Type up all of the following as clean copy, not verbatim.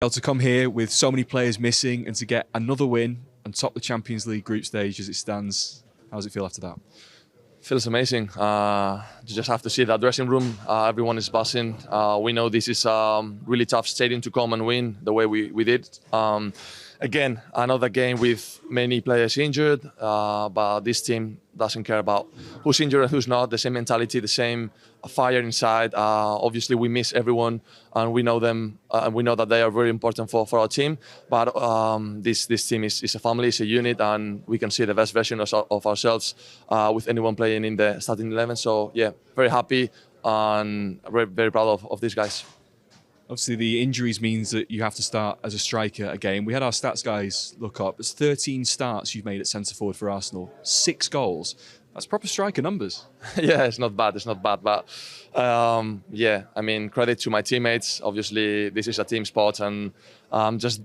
Able to come here with so many players missing and to get another win and top the Champions League group stage as it stands, how does it feel after that? Feels amazing. You just have to see that dressing room. Everyone is buzzing. We know this is a really tough stadium to come and win the way we did. Again, another game with many players injured, but this team doesn't care about who's injured and who's not. The same mentality, the same fire inside. Obviously, we miss everyone, and we know them, and we know that they are very important for our team. But this team is a family, it's a unit, and we can see the best version of ourselves with anyone playing in the starting 11. So yeah, very happy and very, very proud of these guys. Obviously, the injuries means that you have to start as a striker again. We had our stats guys look up. It's 13 starts you've made at centre forward for Arsenal, 6 goals. That's proper striker numbers. Yeah, it's not bad. It's not bad, but yeah, I mean, credit to my teammates. Obviously, this is a team sport, and I'm just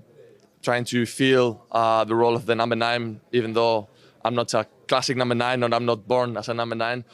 trying to feel the role of the number 9, even though I'm not a classic number 9, and I'm not born as a number 9.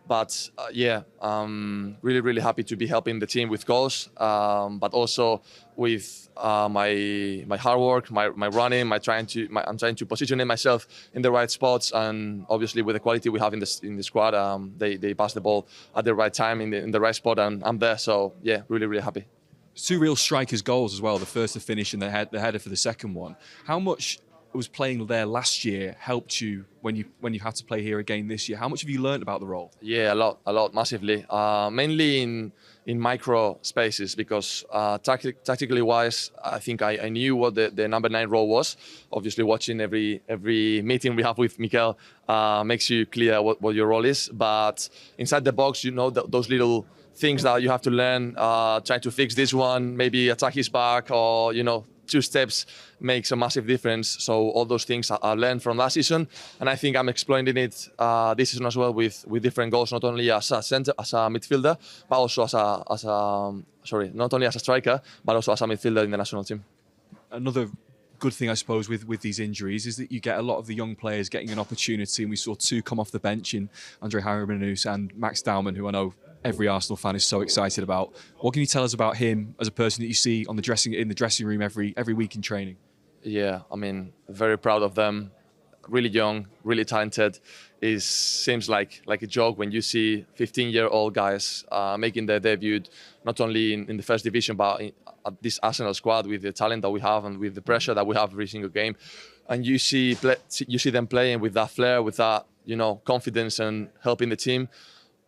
But yeah, I'm really, really happy to be helping the team with goals, but also with my hard work, my running, I'm trying to position myself in the right spots, and obviously with the quality we have in the squad, they pass the ball at the right time in the right spot, and I'm there. So yeah, really, really happy. 2 real strikers' goals as well. The first to finish and the header for the second one. How much was playing there last year helped you when you had to play here again this year? How much have you learned about the role? Yeah, a lot, massively. Mainly in micro spaces, because tactically wise, I think I knew what the number 9 role was. Obviously, watching every meeting we have with Mikel makes you clear what your role is. But inside the box, you know those little things that you have to learn. Try to fix this one, maybe attack his back, or 2 steps makes a massive difference. So all those things I learned from last season, and I think I'm exploiting it this season as well with different goals, not only as a midfielder, but also not only as a striker, but also as a midfielder in the national team. Another good thing, I suppose, with these injuries is that you get a lot of the young players getting an opportunity, and we saw 2 come off the bench in Andre Haramanus and Max Dowman, who I know every Arsenal fan is so excited about. What can you tell us about him as a person that you see in the dressing room every week in training? Yeah, I mean, very proud of them. Really young, really talented. It seems like a joke when you see 15-year-old guys making their debut, not only in the first division, but at this Arsenal squad, with the talent that we have and with the pressure that we have every single game. And you see them playing with that flair, with that confidence, and helping the team.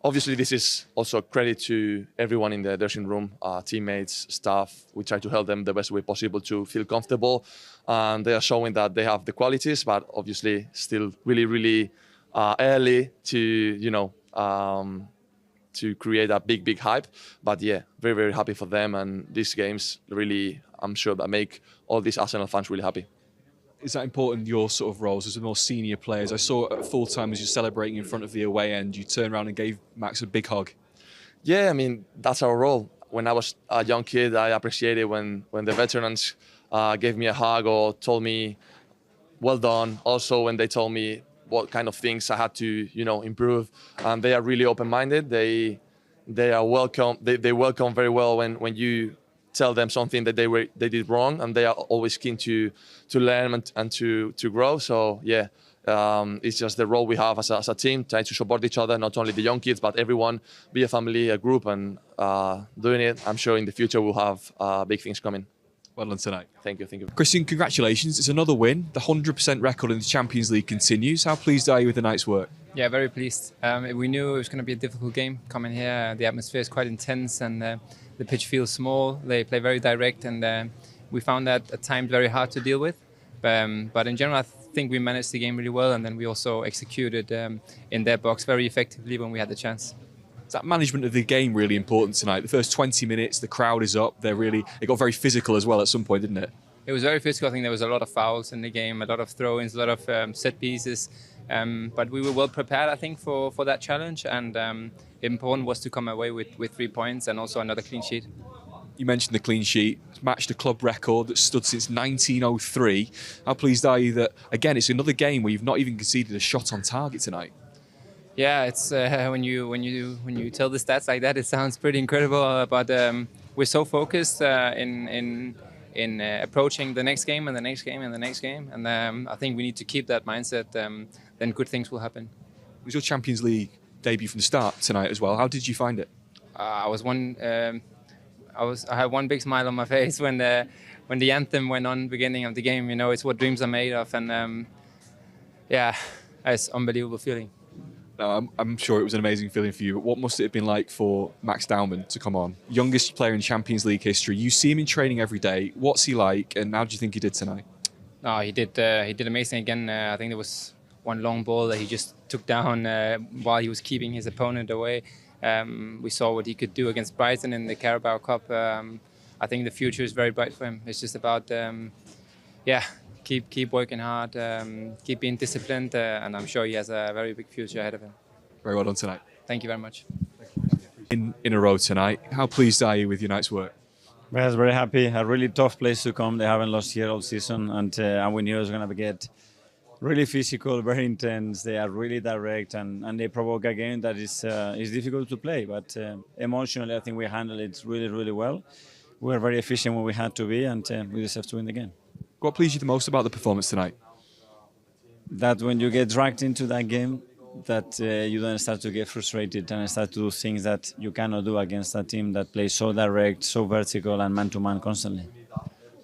Obviously, this is also credit to everyone in the dressing room, teammates, staff. We try to help them the best way possible to feel comfortable. And they are showing that they have the qualities, but obviously still really, really early to, to create a big hype. But yeah, very, very happy for them. And these games really, I'm sure, that make all these Arsenal fans really happy. Is that important, your sort of roles as the more senior players? I saw at full time as you're celebrating in front of the away end, you turned around and gave Max a big hug. Yeah, I mean, that's our role. When I was a young kid, I appreciated when the veterans gave me a hug or told me, well done. Also, when they told me what kind of things I had to, improve. And they are really open-minded. They are welcome. They welcome very well when you tell them something that they did wrong, and they are always keen to learn and to grow. So yeah, it's just the role we have as a team, trying to support each other, not only the young kids, but everyone, be a family, a group, and doing it. I'm sure in the future we'll have big things coming. Well done tonight. Thank you. Christian, congratulations. It's another win. The 100% record in the Champions League continues. How pleased are you with the night's work? Yeah, very pleased. We knew it was going to be a difficult game coming here. The atmosphere is quite intense, and the pitch feels small. They play very direct, and we found that at times very hard to deal with. But in general, I think we managed the game really well, and then we also executed in their box very effectively when we had the chance. Is that management of the game really important tonight? The first 20 minutes, the crowd is up. It got very physical as well at some point, didn't it? It was very physical. I think there was a lot of fouls in the game, a lot of throw-ins, a lot of set pieces. But we were well prepared, I think, for that challenge. And important was to come away with 3 points and also another clean sheet. You mentioned the clean sheet. It's matched a club record that's stood since 1903. How pleased are you that, again, it's another game where you've not even conceded a shot on target tonight? Yeah, it's when you tell the stats like that, it sounds pretty incredible. But we're so focused in in approaching the next game and the next game and the next game. And I think we need to keep that mindset. Then good things will happen. It was your Champions League debut from the start tonight as well. How did you find it? I had one big smile on my face when the anthem went on beginning of the game. You know, it's what dreams are made of, and yeah, it's an unbelievable feeling. No, I'm sure it was an amazing feeling for you. But what must it have been like for Max Daumann to come on? Youngest player in Champions League history. You see him in training every day. What's he like, and how do you think he did tonight? No, he did amazing again. I think there was one long ball that he just took down while he was keeping his opponent away. We saw what he could do against Brighton in the Carabao Cup. I think the future is very bright for him. It's just about, keep working hard, keep being disciplined, and I'm sure he has a very big future ahead of him. Very well done tonight. Thank you very much. In a row tonight, how pleased are you with your night's work? I was very happy. A really tough place to come. They haven't lost here all season, and we knew it was going to get really physical, very intense. They are really direct, and they provoke a game that is difficult to play. But emotionally, I think we handled it really, really well. We were very efficient when we had to be, and we deserve to win the game. What pleased you the most about the performance tonight? That when you get dragged into that game, that you then start to get frustrated and start to do things that you cannot do against a team that plays so direct, so vertical, and man-to-man constantly.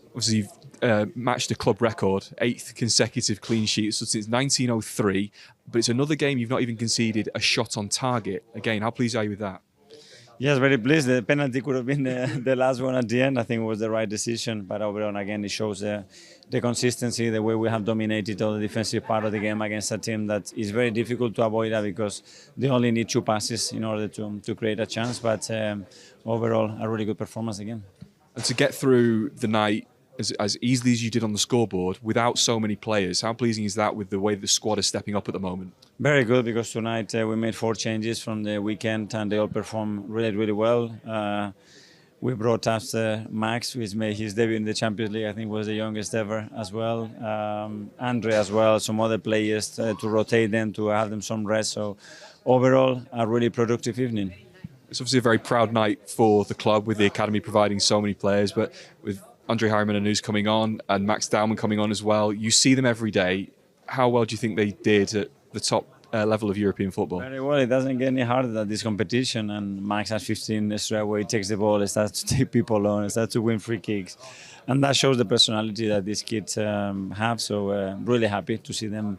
Obviously, you've matched a club record, 8th consecutive clean sheets since 1903, but it's another game you've not even conceded a shot on target. Again, how pleased are you with that? Yes, very pleased. The penalty could have been the last one at the end. I think it was the right decision, but overall, again, it shows the consistency, the way we have dominated all the defensive part of the game against a team that is very difficult to avoid that because they only need 2 passes in order to create a chance. But overall, a really good performance again. And to get through the night as easily as you did on the scoreboard without so many players, how pleasing is that with the way the squad is stepping up at the moment? Very good, because tonight we made 4 changes from the weekend and they all performed really, really well. We brought up Max, who made his debut in the Champions League. I think was the youngest ever as well. Andre as well, some other players to rotate them, to have them some rest. So overall, a really productive evening. It's obviously a very proud night for the club with the academy providing so many players, but with Andre Harriman coming on and Max Daumann coming on as well, you see them every day. How well do you think they did at the top level of European football? Very well. It doesn't get any harder than this competition, and Max has 15 straight away. He takes the ball, he starts to take people on, he starts to win free kicks, and that shows the personality that these kids have. So really happy to see them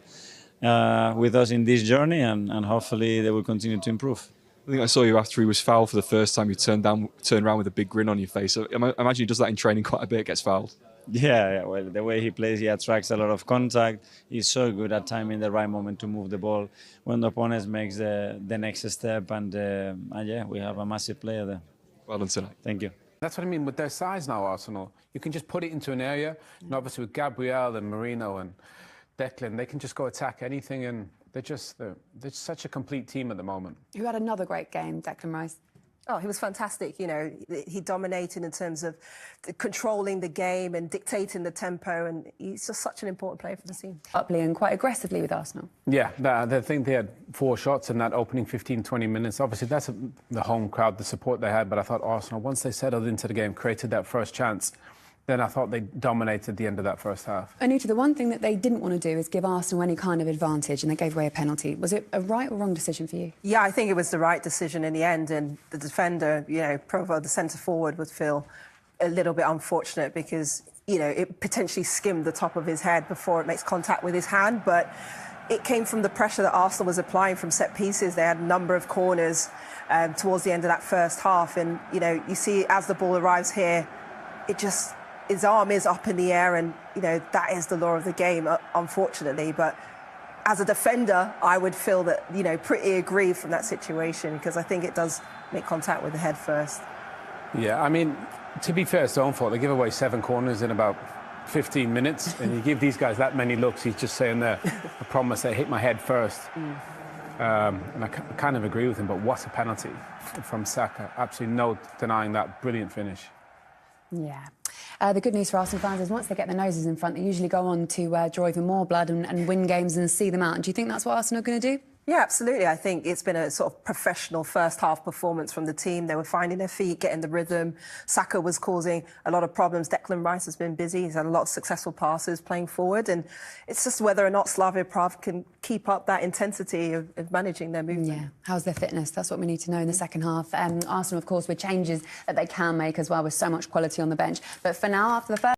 with us in this journey, and hopefully they will continue to improve. I think I saw you after he was fouled for the first time. You turned around with a big grin on your face. So I imagine he does that in training quite a bit, gets fouled. Yeah, well, the way he plays, he attracts a lot of contact. He's so good at timing the right moment to move the ball when the opponent makes the next step. And yeah, we have a massive player there. Well done tonight. Thank you. That's what I mean with their size now, Arsenal. You can just put it into an area, and obviously with Gabriel and Marino and Declan, they can just go attack anything, and they're such a complete team at the moment. Who had another great game, Declan Rice? Oh, he was fantastic. You know, he dominated in terms of controlling the game and dictating the tempo, and he's just such an important player for the team. Uply and quite aggressively with Arsenal. Yeah, I think they had 4 shots in that opening 15-20 minutes. Obviously, that's the home crowd, the support they had, but I thought Arsenal, once they settled into the game, created that first chance, then I thought they dominated the end of that first half. Anuta, the one thing that they didn't want to do is give Arsenal any kind of advantage, and they gave away a penalty. Was it a right or wrong decision for you? Yeah, I think it was the right decision in the end, and the defender, you know, Provo, the centre forward, would feel a little bit unfortunate because, you know, it potentially skimmed the top of his head before it makes contact with his hand, but it came from the pressure that Arsenal was applying from set pieces. They had a number of corners towards the end of that first half, and, you know, you see as the ball arrives here, his arm is up in the air, and, you know, that is the law of the game, unfortunately. But as a defender, I would feel that, you know, pretty aggrieved from that situation, because I think it does make contact with the head first. Yeah, I mean, to be fair, it's their own fault. They give away 7 corners in about 15 minutes, and you give these guys that many looks, he's just saying there, I promise they hit my head first. And I kind of agree with him, but what a penalty from Saka. Absolutely no denying that brilliant finish. Yeah. The good news for Arsenal fans is once they get their noses in front, they usually go on to draw even more blood and win games and see them out. And do you think that's what Arsenal are going to do? Yeah, absolutely. I think it's been a sort of professional first half performance from the team. They were finding their feet, getting the rhythm. Saka was causing a lot of problems. Declan Rice has been busy. He's had a lot of successful passes playing forward. And it's just whether or not Slavia Prague can keep up that intensity of managing their movement. Yeah, how's their fitness? That's what we need to know in the second half. Arsenal, of course, with changes that they can make as well, with so much quality on the bench. But for now, after the first